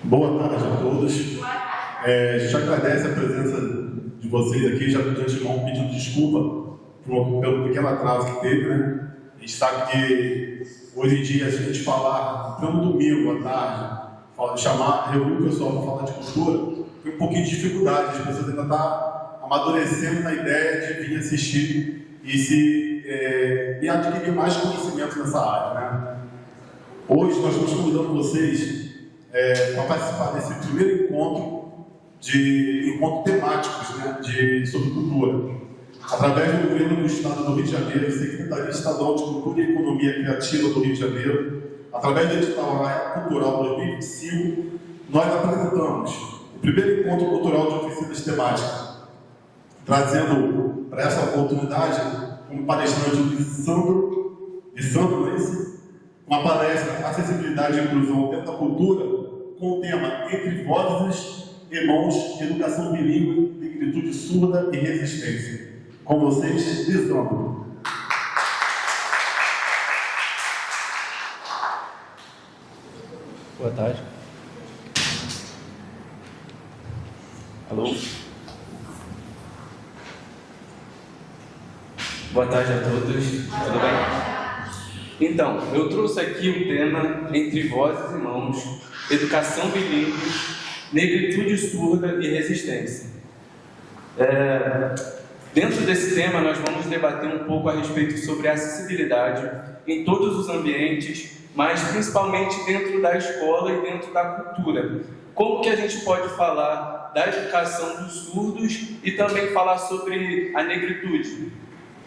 Boa tarde a todos. A gente agradece a presença de vocês aqui, já de antemão pedindo desculpa pelo pequeno atraso que teve, né? A gente sabe que hoje em dia, se a gente falar no domingo à tarde, reunir o pessoal para falar de cultura, tem um pouquinho de dificuldade, as pessoas ainda estão amadurecendo na ideia de vir assistir e adquirir mais conhecimento nessa área, né? Hoje nós estamos convidando vocês para participar desse primeiro encontro temáticos, né, sobre cultura, através do governo do Estado do Rio de Janeiro, Secretaria Estadual de Cultura e Economia Criativa do Rio de Janeiro, através do edital Arraial Cultural 2025, nós apresentamos o primeiro encontro cultural de oficinas temáticas, trazendo para essa oportunidade como palestrante de Sandro, não é isso? Uma palestra Acessibilidade e Inclusão dentro da Cultura, com o tema Entre Vozes, Irmãos, Educação Bilíngue, Negritude Surda e Resistência. Com vocês, Lisandro. Boa tarde. Alô? Boa tarde a todos. Tudo bem? Então, eu trouxe aqui o tema Entre Vozes e Irmãos, Educação Bilíngue, Negritude Surda e Resistência. Dentro desse tema, nós vamos debater um pouco a respeito sobre a acessibilidade em todos os ambientes, mas principalmente dentro da escola e dentro da cultura. Como que a gente pode falar da educação dos surdos e também falar sobre a negritude?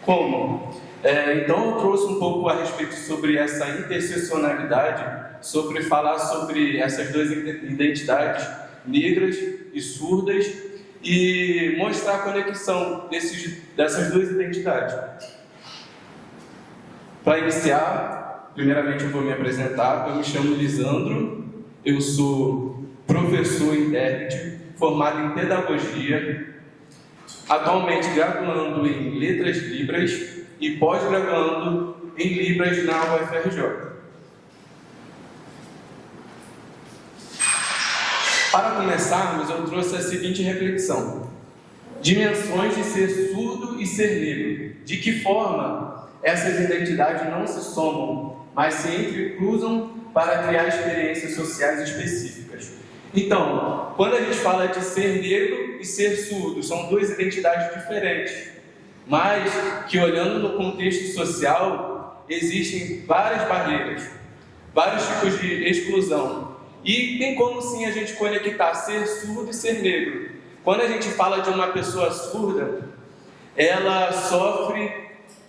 Como? Então eu trouxe um pouco a respeito sobre essa interseccionalidade, sobre falar sobre essas duas identidades, negras e surdas, e mostrar a conexão dessas duas identidades. Para iniciar, primeiramente eu vou me apresentar. Eu me chamo Lisandro, eu sou professor e intérprete, formado em pedagogia, atualmente graduando em Letras Libras e pós-graduando em Libras na UFRJ. Para começarmos, eu trouxe a seguinte reflexão: dimensões de ser surdo e ser negro. De que forma essas identidades não se somam, mas se entrecruzam para criar experiências sociais específicas? Então, quando a gente fala de ser negro e ser surdo, são duas identidades diferentes, mas que, olhando no contexto social, existem várias barreiras, vários tipos de exclusão. E tem como sim a gente conectar ser surdo e ser negro. Quando a gente fala de uma pessoa surda, ela sofre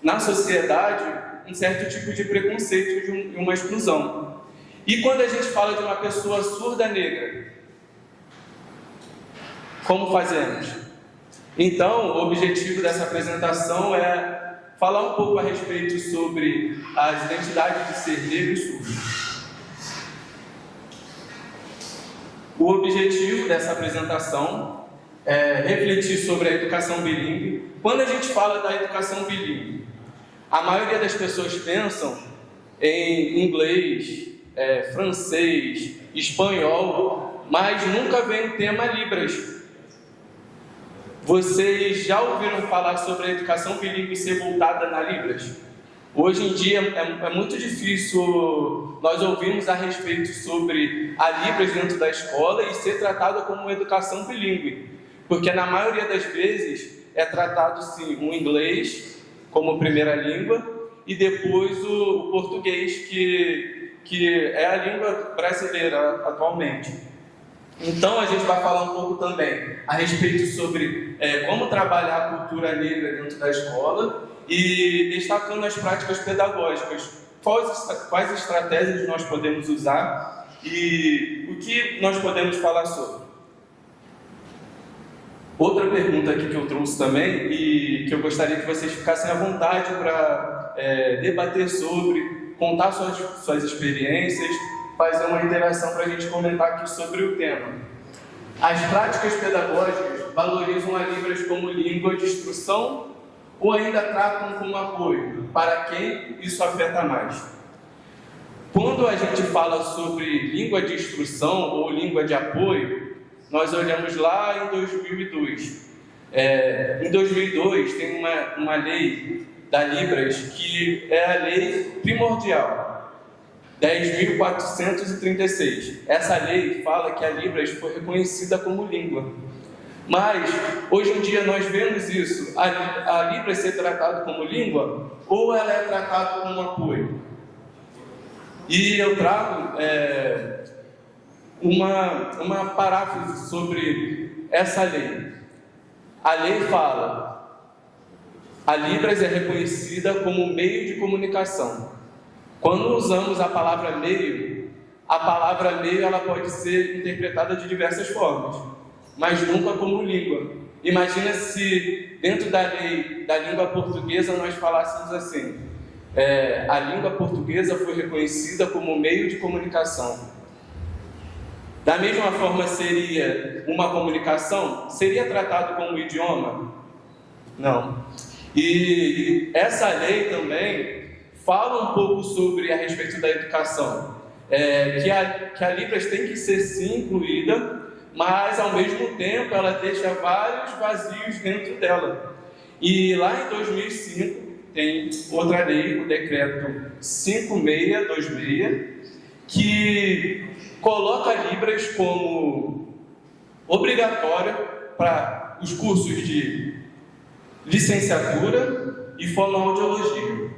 na sociedade um certo tipo de preconceito e uma exclusão. E quando a gente fala de uma pessoa surda negra, como fazemos? Então, o objetivo dessa apresentação é falar um pouco a respeito sobre as identidades de ser negro e surdo. O objetivo dessa apresentação é refletir sobre a educação bilíngue. Quando a gente fala da educação bilíngue, a maioria das pessoas pensam em inglês, francês, espanhol, mas nunca vem o tema Libras. Vocês já ouviram falar sobre a educação bilíngue ser voltada na Libras? Hoje em dia é muito difícil nós ouvirmos a respeito sobre a Libras dentro da escola e ser tratada como uma educação bilíngue, porque na maioria das vezes é tratado sim o inglês como primeira língua e depois o português, que é a língua brasileira atualmente. Então a gente vai falar um pouco também a respeito sobre como trabalhar a cultura negra dentro da escola e destacando as práticas pedagógicas, quais estratégias nós podemos usar e o que nós podemos falar sobre. Outra pergunta aqui que eu trouxe também e que eu gostaria que vocês ficassem à vontade para debater sobre, contar suas experiências, fazer uma interação para a gente comentar aqui sobre o tema. As práticas pedagógicas valorizam a Libras como língua de instrução ou ainda tratam como apoio? Para quem isso afeta mais? Quando a gente fala sobre língua de instrução ou língua de apoio, nós olhamos lá em 2002. Em 2002 tem uma lei da Libras que é a lei primordial, 10.436. Essa lei fala que a Libras foi reconhecida como língua. Mas, hoje em dia, nós vemos isso, a Libras ser tratada como língua ou ela é tratada como apoio. E eu trago uma paráfrase sobre essa lei. A lei fala: a Libras é reconhecida como meio de comunicação. Quando usamos a palavra meio ela pode ser interpretada de diversas formas, mas nunca como língua. Imagina se dentro da lei da língua portuguesa nós falássemos assim: a língua portuguesa foi reconhecida como meio de comunicação. Da mesma forma, seria uma comunicação? Seria tratado como idioma? Não. E essa lei também fala um pouco sobre a respeito da educação, que a Libras tem que ser sim incluída, mas ao mesmo tempo ela deixa vários vazios dentro dela. E lá em 2005 tem outra lei, o decreto 5626, que coloca a Libras como obrigatória para os cursos de licenciatura e fonoaudiologia.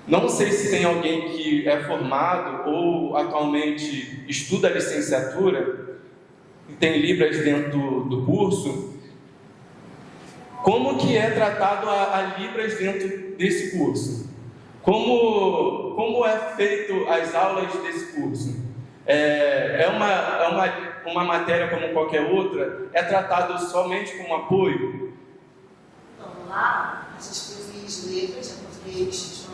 Não sei se tem alguém que é formado ou atualmente estuda licenciatura e tem Libras dentro do curso. Como que é tratado a Libras dentro desse curso? Como é feito as aulas desse curso? É uma matéria como qualquer outra? É tratado somente como apoio? Então, lá a gente fez letras, português,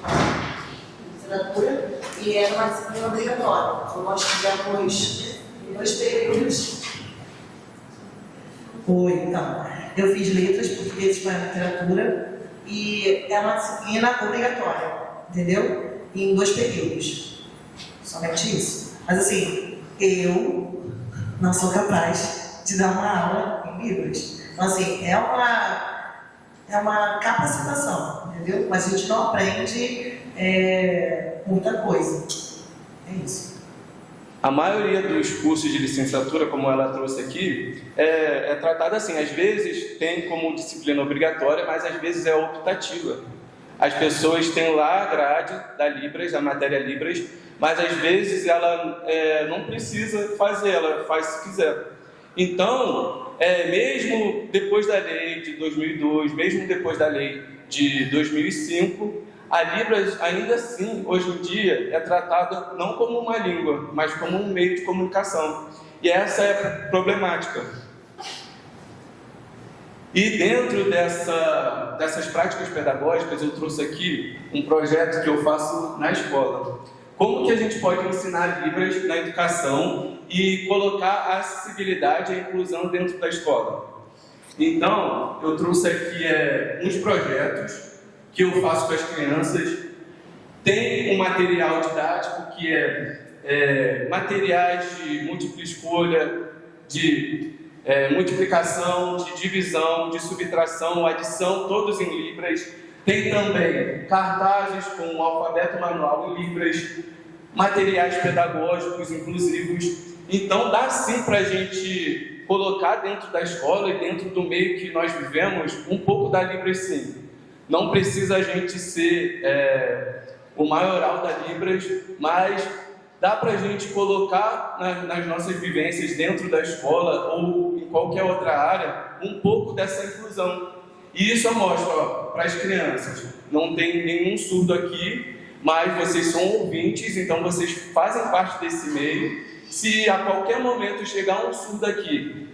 literatura, e era uma disciplina obrigatória. Então, nós tivemos 2 períodos. Então, eu fiz letras, português, espanhol, literatura, e é uma disciplina obrigatória, entendeu? Em 2 períodos. Somente isso. Mas assim, eu não sou capaz de dar uma aula em Libras. Então assim, é uma capacitação, entendeu? Mas a gente não aprende muita coisa. É isso. A maioria dos cursos de licenciatura, como ela trouxe aqui, é tratada assim. Às vezes tem como disciplina obrigatória, mas às vezes é optativa. As pessoas têm lá a grade da Libras, a matéria Libras, mas às vezes ela não precisa fazer, ela faz se quiser. Então, mesmo depois da lei de 2002, mesmo depois da lei de 2005, a Libras ainda assim, hoje em dia, é tratada não como uma língua, mas como um meio de comunicação. E essa é a problemática. E dentro dessas práticas pedagógicas, eu trouxe aqui um projeto que eu faço na escola. Como que a gente pode ensinar Libras na educação e colocar a acessibilidade e a inclusão dentro da escola? Então, eu trouxe aqui uns projetos que eu faço com as crianças. Tem um material didático que materiais de múltipla escolha, de multiplicação, de divisão, de subtração, adição, todos em Libras. Tem também cartazes com o alfabeto manual em Libras, materiais pedagógicos inclusivos. Então dá sim para a gente colocar dentro da escola e dentro do meio que nós vivemos um pouco da Libras sim. Não precisa a gente ser o maioral da Libras, mas dá para a gente colocar nas nossas vivências dentro da escola ou em qualquer outra área um pouco dessa inclusão. E isso eu mostro para as crianças. Não tem nenhum surdo aqui, mas vocês são ouvintes, então vocês fazem parte desse meio. Se a qualquer momento chegar um surdo aqui,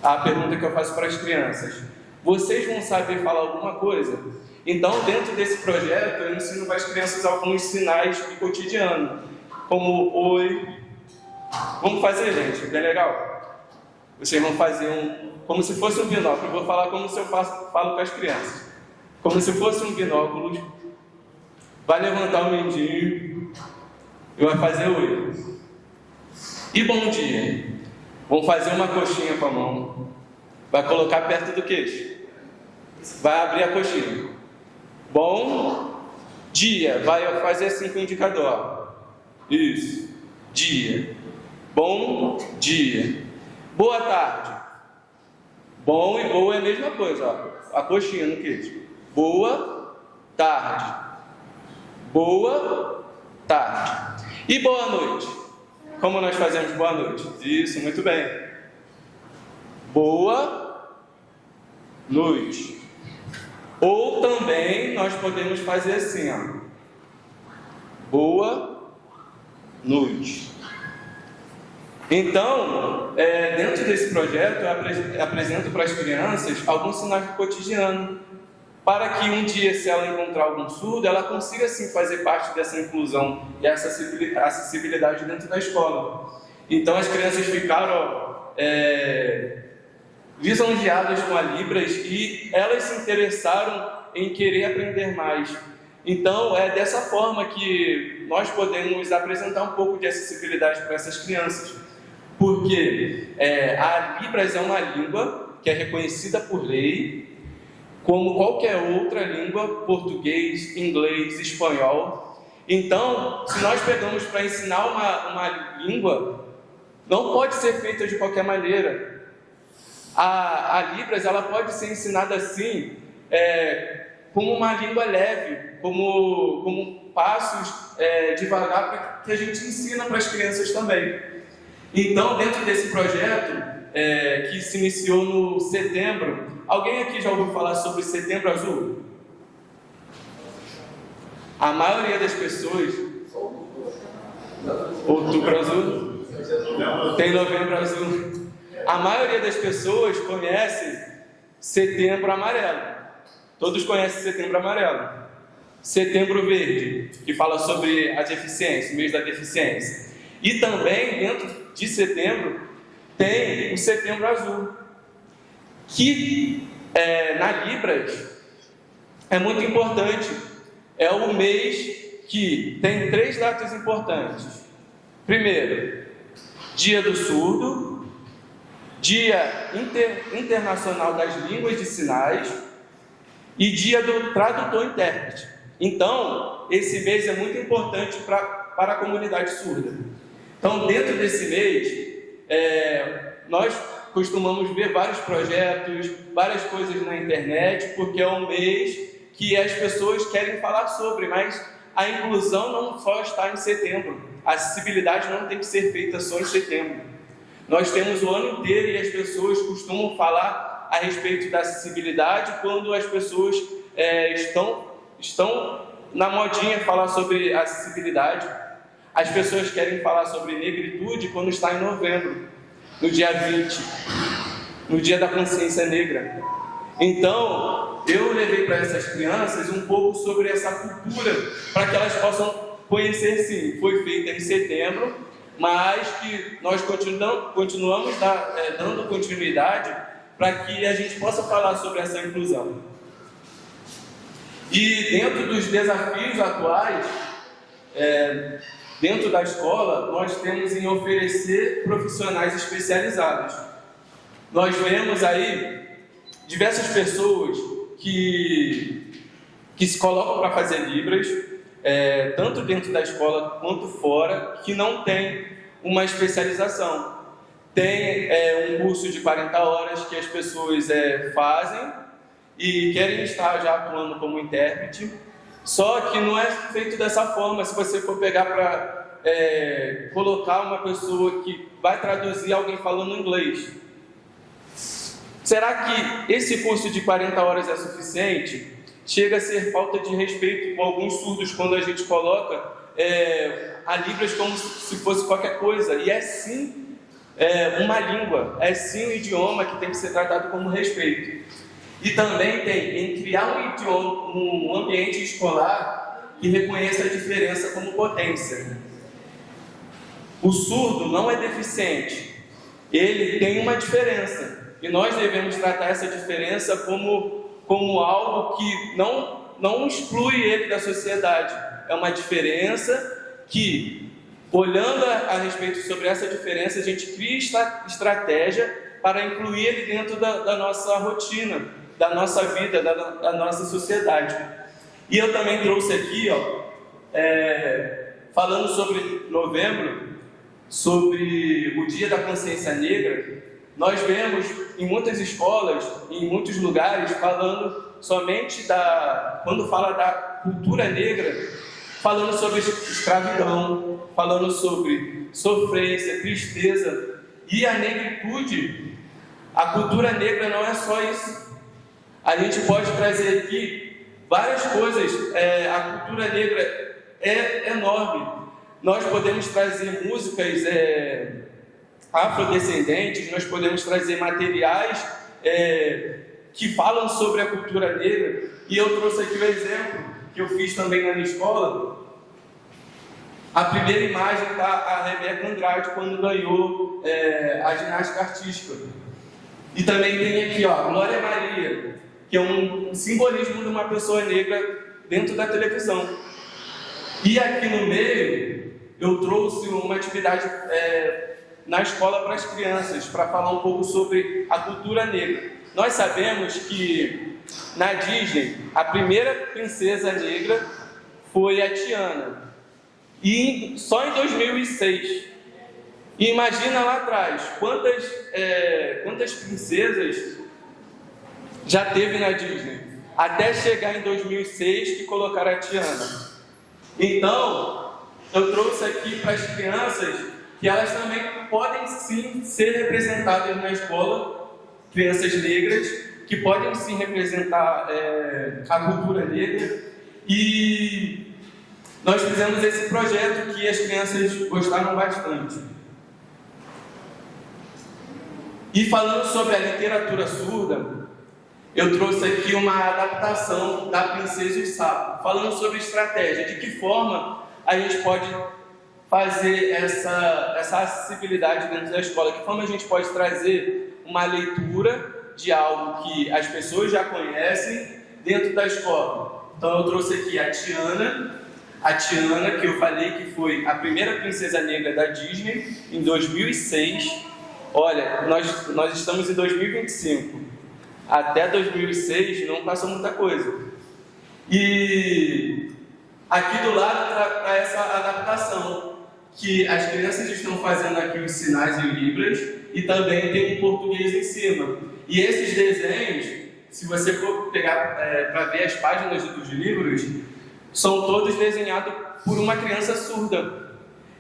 a pergunta que eu faço para as crianças: vocês vão saber falar alguma coisa? Então, dentro desse projeto, eu ensino para as crianças alguns sinais do cotidiano, como oi. Vamos fazer, gente? Bem legal? Vocês vão fazer como se fosse um binóculo. Eu vou falar como se eu falo com as crianças. Como se fosse um binóculo. Vai levantar o mindinho. e vai fazer oi. E bom dia? Vamos fazer uma coxinha com a mão. Vai colocar perto do queixo. Vai abrir a coxinha. Bom dia. Vai fazer assim com o indicador. Isso. Dia. Bom dia. Boa tarde. Bom e boa é a mesma coisa, ó. A coxinha no queixo. Boa tarde. Boa tarde. E boa noite? Como nós fazemos boa noite? Isso, muito bem. Boa noite. Ou também nós podemos fazer assim, ó. Boa noite. Então, dentro desse projeto, eu apresento para as crianças alguns sinais do cotidiano, para que um dia, se ela encontrar algum surdo, ela consiga sim fazer parte dessa inclusão e essa acessibilidade dentro da escola. Então, as crianças ficaram lisonjeadas com a Libras e elas se interessaram em querer aprender mais. Então, é dessa forma que nós podemos apresentar um pouco de acessibilidade para essas crianças. Porque a Libras é uma língua que é reconhecida por lei, como qualquer outra língua, português, inglês, espanhol. Então, se nós pegamos para ensinar uma língua, não pode ser feita de qualquer maneira. A Libras ela pode ser ensinada assim, como uma língua leve, como passos devagar, que a gente ensina para as crianças também. Então, dentro desse projeto, que se iniciou no setembro, alguém aqui já ouviu falar sobre Setembro Azul? A maioria das pessoas... Outubro Azul? Tem Novembro Azul. A maioria das pessoas conhece Setembro Amarelo. Todos conhecem Setembro Amarelo. Setembro Verde, que fala sobre a deficiência, o mês da deficiência. E também, dentro de setembro, tem o Setembro Azul, que na Libras é muito importante. É o mês que tem 3 datas importantes. Primeiro, Dia do Surdo, Dia Internacional das Línguas de Sinais e Dia do Tradutor-Intérprete. Então, esse mês é muito importante para a comunidade surda. Então, dentro desse mês, nós costumamos ver vários projetos, várias coisas na internet, porque é um mês que as pessoas querem falar sobre, mas a inclusão não só está em setembro. A acessibilidade não tem que ser feita só em setembro. Nós temos o ano inteiro e as pessoas costumam falar a respeito da acessibilidade quando as pessoas estão na modinha falar sobre acessibilidade. As pessoas querem falar sobre negritude quando está em novembro, no dia 20, no dia da consciência negra. Então, eu levei para essas crianças um pouco sobre essa cultura, para que elas possam conhecer sim. Foi feita em setembro, mas que nós continuamos dando continuidade para que a gente possa falar sobre essa inclusão. E dentro dos desafios atuais, dentro da escola, nós temos em oferecer profissionais especializados. Nós vemos aí diversas pessoas que se colocam para fazer Libras, tanto dentro da escola quanto fora, que não tem uma especialização. Tem um curso de 40 horas que as pessoas fazem e querem estar já atuando como intérprete. Só que não é feito dessa forma. Se você for pegar para colocar uma pessoa que vai traduzir alguém falando inglês, será que esse curso de 40 horas é suficiente? Chega a ser falta de respeito com alguns surdos quando a gente coloca a Libras como se fosse qualquer coisa. E é sim uma língua, é sim um idioma que tem que ser tratado como respeito. E também tem em criar um ambiente escolar que reconheça a diferença como potência. O surdo não é deficiente, ele tem uma diferença. E nós devemos tratar essa diferença como algo que não exclui ele da sociedade. É uma diferença que olhando a respeito sobre essa diferença, a gente cria estratégia para incluir ele dentro da nossa rotina, da nossa vida, da nossa sociedade. E eu também trouxe aqui, falando sobre novembro, sobre o Dia da Consciência Negra, nós vemos em muitas escolas, em muitos lugares, falando somente quando fala da cultura negra, falando sobre escravidão, falando sobre sofrência, tristeza. E a negritude, a cultura negra não é só isso. A gente pode trazer aqui várias coisas. A cultura negra é enorme. Nós podemos trazer músicas afrodescendentes, nós podemos trazer materiais que falam sobre a cultura negra. E eu trouxe aqui o exemplo que eu fiz também na minha escola. A primeira imagem está a Rebeca Andrade quando ganhou a ginástica artística. E também tem aqui, Glória Maria, que é um simbolismo de uma pessoa negra dentro da televisão. E aqui no meio, eu trouxe uma atividade na escola para as crianças, para falar um pouco sobre a cultura negra. Nós sabemos que na Disney, a primeira princesa negra foi a Tiana. E só em 2006. E imagina lá atrás, quantas princesas já teve na Disney, até chegar em 2006 que colocaram a Tiana. Então, eu trouxe aqui para as crianças que elas também podem sim ser representadas na escola, crianças negras, que podem sim representar a cultura negra. E nós fizemos esse projeto que as crianças gostaram bastante. E falando sobre a literatura surda, eu trouxe aqui uma adaptação da Princesa e o Sapo, falando sobre estratégia, de que forma a gente pode fazer essa acessibilidade dentro da escola, de que forma a gente pode trazer uma leitura de algo que as pessoas já conhecem dentro da escola. Então eu trouxe aqui a Tiana, que eu falei que foi a primeira princesa negra da Disney, em 2006. Olha, nós estamos em 2025. Até 2006 não passou muita coisa. E aqui do lado está essa adaptação, que as crianças estão fazendo aqui os sinais em libras, e também tem um português em cima. E esses desenhos, se você for pegar para ver as páginas dos livros, são todos desenhados por uma criança surda.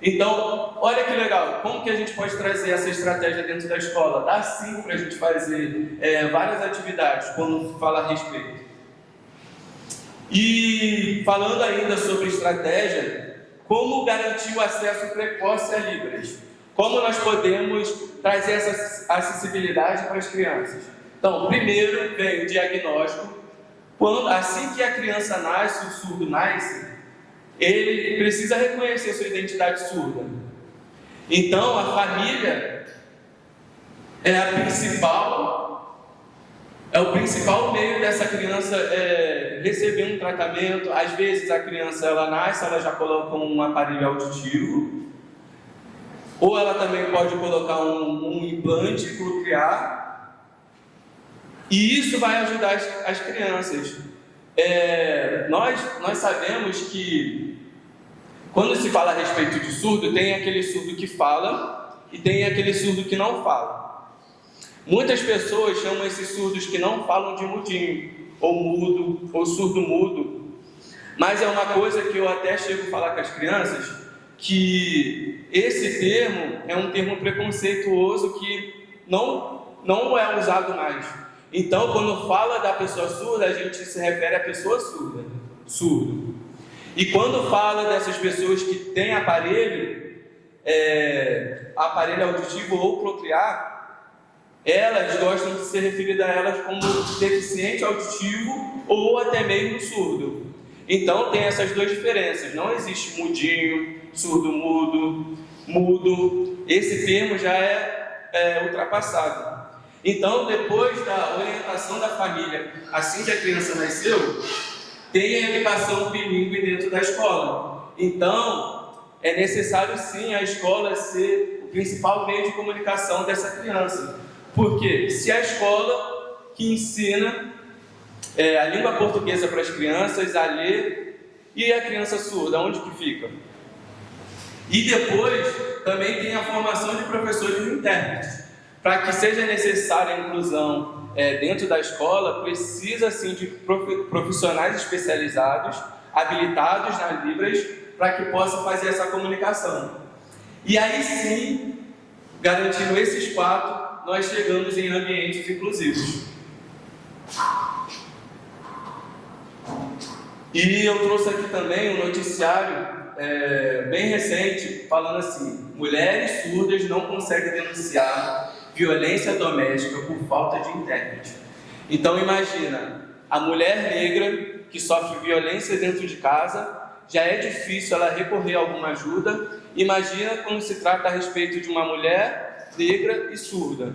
Então, olha que legal, como que a gente pode trazer essa estratégia dentro da escola? Dá sim para a gente fazer várias atividades quando fala a respeito. E falando ainda sobre estratégia, como garantir o acesso precoce a Libras? Como nós podemos trazer essa acessibilidade para as crianças? Então, primeiro vem o diagnóstico. Assim que a criança nasce, o surdo nasce, ele precisa reconhecer sua identidade surda. Então, a família é o principal meio dessa criança receber um tratamento. Às vezes a criança ela nasce, ela já coloca um aparelho auditivo, ou ela também pode colocar um implante coclear, e isso vai ajudar as crianças. Nós sabemos que quando se fala a respeito de surdo, tem aquele surdo que fala e tem aquele surdo que não fala. Muitas pessoas chamam esses surdos que não falam de mudinho, ou mudo, ou surdo mudo. Mas é uma coisa que eu até chego a falar com as crianças, que esse termo é um termo preconceituoso que não é usado mais. Então, quando fala da pessoa surda, a gente se refere à pessoa surdo. E quando fala dessas pessoas que têm aparelho auditivo ou coclear, elas gostam de ser referidas a elas como deficiente auditivo ou até mesmo surdo. Então, tem essas duas diferenças. Não existe mudinho, surdo mudo. Esse termo já é ultrapassado. Então, depois da orientação da família, assim que a criança nasceu, tem a educação bilíngue dentro da escola. Então, é necessário sim a escola ser o principal meio de comunicação dessa criança. Porque se a escola que ensina a língua portuguesa para as crianças a ler, e a criança surda, onde que fica? E depois também tem a formação de professores e intérpretes. Para que seja necessária a inclusão dentro da escola, precisa sim de profissionais especializados, habilitados na Libras, para que possa fazer essa comunicação. E aí sim, garantindo esses 4, nós chegamos em ambientes inclusivos. E eu trouxe aqui também um noticiário bem recente, falando assim: mulheres surdas não conseguem denunciar violência doméstica por falta de intérprete. Então imagina, a mulher negra que sofre violência dentro de casa, já é difícil ela recorrer a alguma ajuda. Imagina quando se trata a respeito de uma mulher negra e surda.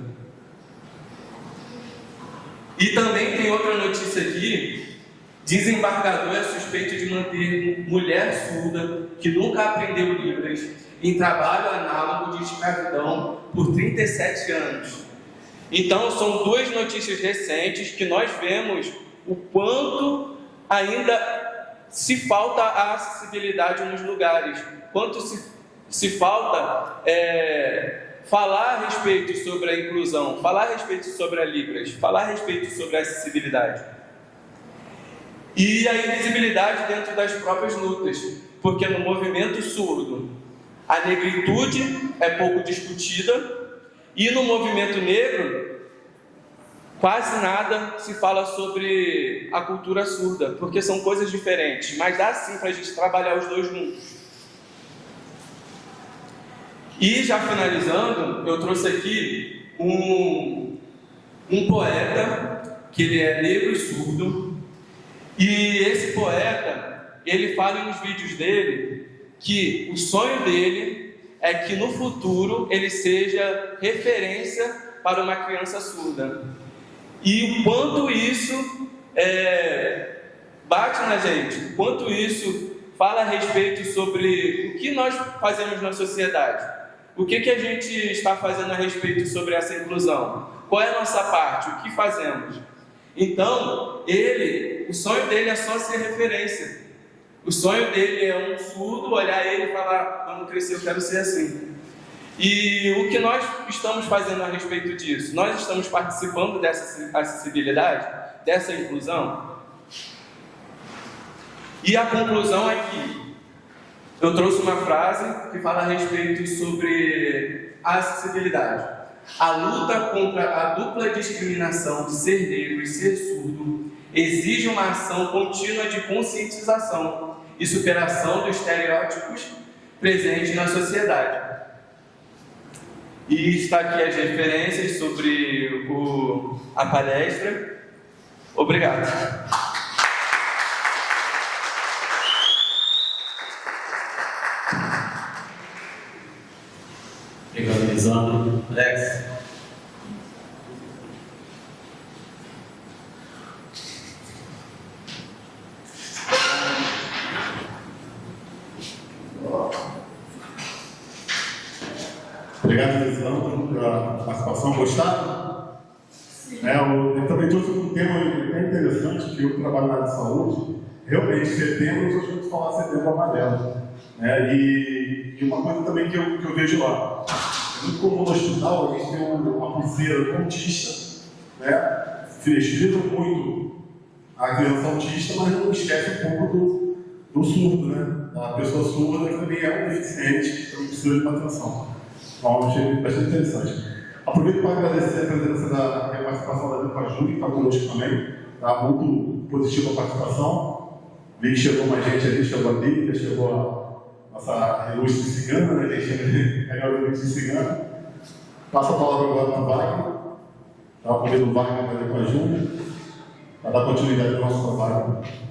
E também tem outra notícia aqui: desembargador é suspeito de manter mulher surda que nunca aprendeu Libras em trabalho análogo de escravidão por 37 anos. Então, são 2 notícias recentes que nós vemos o quanto ainda se falta a acessibilidade nos lugares, quanto se falta falar a respeito sobre a inclusão, falar a respeito sobre a Libras, falar a respeito sobre a acessibilidade. E a invisibilidade dentro das próprias lutas, porque no movimento surdo a negritude é pouco discutida, e no movimento negro quase nada se fala sobre a cultura surda, porque são coisas diferentes, mas dá sim para a gente trabalhar os 2 juntos. E já finalizando, eu trouxe aqui um poeta, que ele é negro e surdo, e esse poeta, ele fala nos vídeos dele que o sonho dele é que no futuro ele seja referência para uma criança surda. E o quanto isso bate na gente, o quanto isso fala a respeito sobre o que nós fazemos na sociedade, o que a gente está fazendo a respeito sobre essa inclusão, qual é a nossa parte, o que fazemos. Então, o sonho dele é só ser referência. O sonho dele é um surdo olhar ele e falar: quando crescer eu quero ser assim. E o que nós estamos fazendo a respeito disso? Nós estamos participando dessa acessibilidade, dessa inclusão? E a conclusão é que eu trouxe uma frase que fala a respeito sobre a acessibilidade. A luta contra a dupla discriminação de ser negro e ser surdo exige uma ação contínua de conscientização e superação dos estereótipos presentes na sociedade. E está aqui as referências sobre a palestra. Obrigado. Obrigado, Lisandro. Alex. Obrigado, Lisandro, pela participação. Gostaram? Eu também trouxe um tema bem interessante, que eu trabalho na área de saúde. Realmente, setembro, eu estou falar setembro amarelo. E uma coisa também que eu vejo lá. É muito comum no hospital, a gente tem uma pulseira autista, festeja muito a criança autista, mas não esquece um pouco do surdo, né? A pessoa surda também é um deficiente, também precisa de uma atenção. Então, achei bastante interessante. Aproveito para agradecer a presença da participação da Limpa Júlia, que está conosco também. Está muito positiva a participação. Vi que chegou mais gente ali, chegou a Bíblia, chegou a nossa ilustre cigana, né? A ilustre cigana. Passo a palavra agora para o Wagner. Está convidando o Wagner para a Limpa Júlia, para dar continuidade ao nosso trabalho.